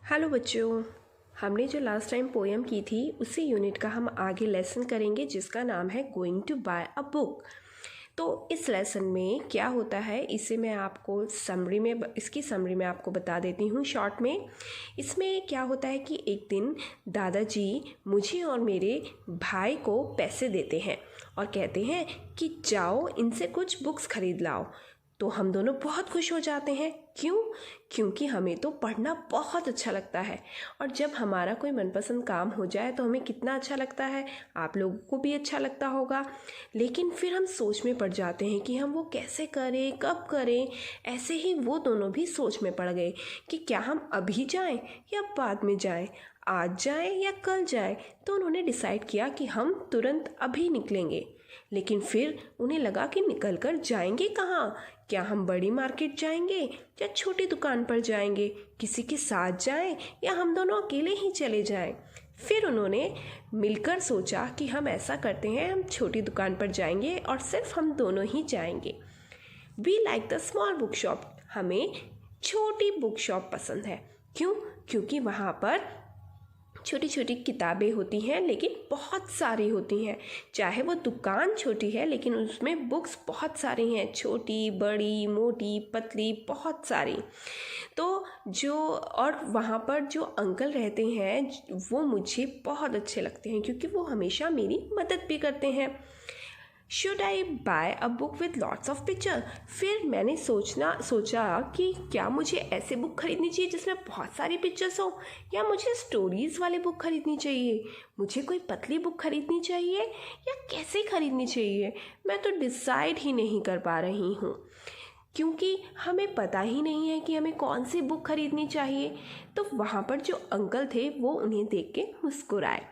Hello बच्चों, हमने जो लास्ट टाइम पोएम की थी उसी यूनिट का हम आगे लेसन करेंगे जिसका नाम है going to buy a book. तो इस लेसन में क्या होता है इसे मैं आपको इसकी समरी में आपको बता देती हूँ शॉर्ट में। इसमें क्या होता है कि एक दिन दादाजी मुझे और मेरे भाई को पैसे देते हैं और कहते हैं कि जाओ इनसे कुछ बुक्स खरीद लाओ। तो हम दोनों बहुत खुश हो जाते हैं। क्यों? क्योंकि हमें तो पढ़ना बहुत अच्छा लगता है और जब हमारा कोई मनपसंद काम हो जाए तो हमें कितना अच्छा लगता है। आप लोगों को भी अच्छा लगता होगा। लेकिन फिर हम सोच में पड़ जाते हैं कि हम वो कैसे करें, कब करें। ऐसे ही वो दोनों भी सोच में पड़ गए कि क्या हम अभी जाएं या बाद में जाएं, आज जाएं या कल जाएं। तो उन्होंने डिसाइड किया कि हम तुरंत अभी निकलेंगे। लेकिन फिर उन्हें लगा कि निकल कर जाएंगे कहाँ। क्या हम बड़ी मार्केट जाएंगे या छोटी दुकान पर जाएंगे, किसी के साथ जाएं या हम दोनों अकेले ही चले जाएं। फिर उन्होंने मिलकर सोचा कि हम ऐसा करते हैं, हम छोटी दुकान पर जाएंगे और सिर्फ हम दोनों ही जाएंगे। We like the small book shop. हमें छोटी बुक शॉप पसंद है। क्यों? क्योंकि वहाँ पर छोटी छोटी किताबें होती हैं लेकिन बहुत सारी होती हैं। चाहे वो दुकान छोटी है लेकिन उसमें बुक्स बहुत सारी हैं, छोटी बड़ी मोटी पतली बहुत सारी। तो वहाँ पर जो अंकल रहते हैं वो मुझे बहुत अच्छे लगते हैं क्योंकि वो हमेशा मेरी मदद भी करते हैं। Should I buy a book with lots of picture. फिर मैंने सोचा कि क्या मुझे ऐसे बुक खरीदनी चाहिए जिसमें बहुत सारी पिक्चर्स हो या मुझे स्टोरीज़ वाले बुक खरीदनी चाहिए। मुझे कोई पतली बुक खरीदनी चाहिए या कैसे खरीदनी चाहिए। मैं तो डिसाइड ही नहीं कर पा रही हूँ क्योंकि हमें पता ही नहीं है कि हमें कौन सी बुक खरीदनी चाहिए। तो वहाँ पर जो अंकल थे वो उन्हें देख के मुस्कुराए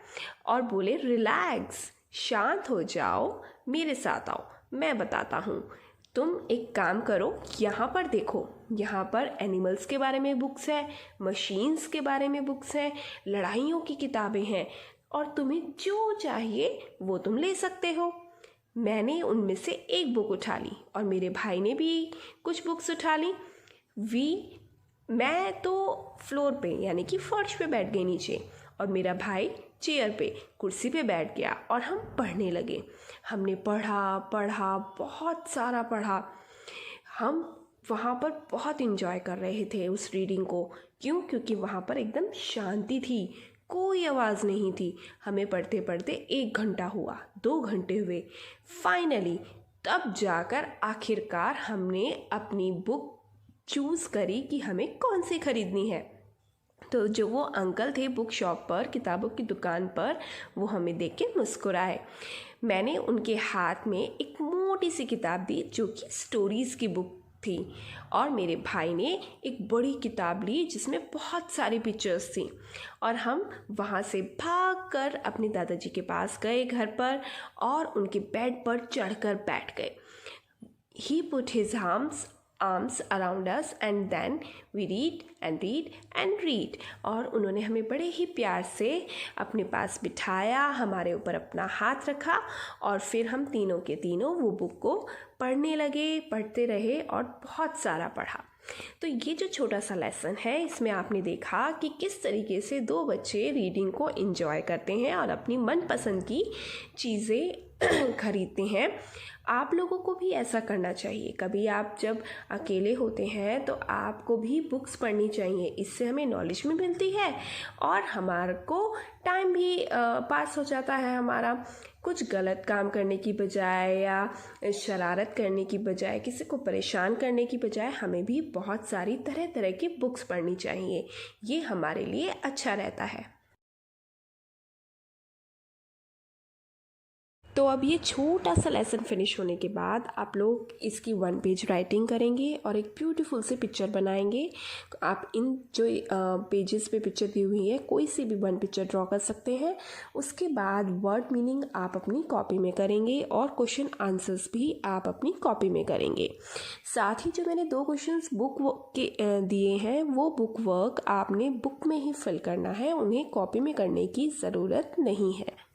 और बोले, रिलैक्स, शांत हो जाओ, मेरे साथ आओ, मैं बताता हूँ। तुम एक काम करो, यहाँ पर देखो, यहाँ पर एनिमल्स के बारे में बुक्स है, मशीन्स के बारे में बुक्स हैं, लड़ाइयों की किताबें हैं और तुम्हें जो चाहिए वो तुम ले सकते हो। मैंने उनमें से एक बुक उठा ली और मेरे भाई ने भी कुछ बुक्स उठा ली। मैं तो फ्लोर पे यानी कि फर्श पे बैठ गई नीचे और मेरा भाई चेयर पे कुर्सी पे बैठ गया और हम पढ़ने लगे। हमने पढ़ा बहुत सारा पढ़ा। हम वहाँ पर बहुत इंजॉय कर रहे थे उस रीडिंग को। क्यों? क्योंकि वहाँ पर एकदम शांति थी, कोई आवाज़ नहीं थी। हमें पढ़ते पढ़ते 1 घंटा हुआ, 2 घंटे हुए। फाइनली तब जाकर आखिरकार हमने अपनी बुक चूज़ करी कि हमें कौन सी खरीदनी है। तो जो वो अंकल थे बुक शॉप पर, किताबों की दुकान पर, वो हमें देख के मुस्कुराए। मैंने उनके हाथ में एक मोटी सी किताब दी जो कि स्टोरीज़ की बुक थी और मेरे भाई ने एक बड़ी किताब ली जिसमें बहुत सारी पिक्चर्स थी। और हम वहाँ से भागकर अपने दादाजी के पास गए घर पर और उनके बेड पर चढ़कर बैठ गए। He put his arms around us and then we read and read and read। और उन्होंने हमें बड़े ही प्यार से अपने पास बिठाया, हमारे ऊपर अपना हाथ रखा और फिर हम तीनों के तीनों वो बुक को पढ़ने लगे, पढ़ते रहे और बहुत सारा पढ़ा। तो ये जो छोटा सा लेसन है इसमें आपने देखा कि किस तरीके से 2 बच्चे रीडिंग को एंजॉय करते हैं और अपनी मनपसंद की चीज़ें खरीदते हैं। आप लोगों को भी ऐसा करना चाहिए। कभी आप जब अकेले होते हैं तो आपको भी बुक्स पढ़नी चाहिए। इससे हमें नॉलेज भी मिलती है और हमारे को टाइम भी पास हो जाता है हमारा। कुछ गलत काम करने की बजाय या शरारत करने की बजाय, किसी को परेशान करने की बजाय हमें भी बहुत सारी तरह तरह की बुक्स पढ़नी चाहिए। ये हमारे लिए अच्छा रहता है। तो अब ये छोटा सा लेसन फिनिश होने के बाद आप लोग इसकी 1 पेज राइटिंग करेंगे और एक ब्यूटीफुल सी पिक्चर बनाएंगे। आप इन जो पेजेस पे पिक्चर दी हुई है कोई सी भी 1 पिक्चर ड्रॉ कर सकते हैं। उसके बाद वर्ड मीनिंग आप अपनी कॉपी में करेंगे और क्वेश्चन आंसर्स भी आप अपनी कॉपी में करेंगे। साथ ही जो मैंने 2 क्वेश्चंस बुक के दिए हैं वो बुक वर्क आपने बुक में ही फिल करना है, उन्हें कॉपी में करने की ज़रूरत नहीं है।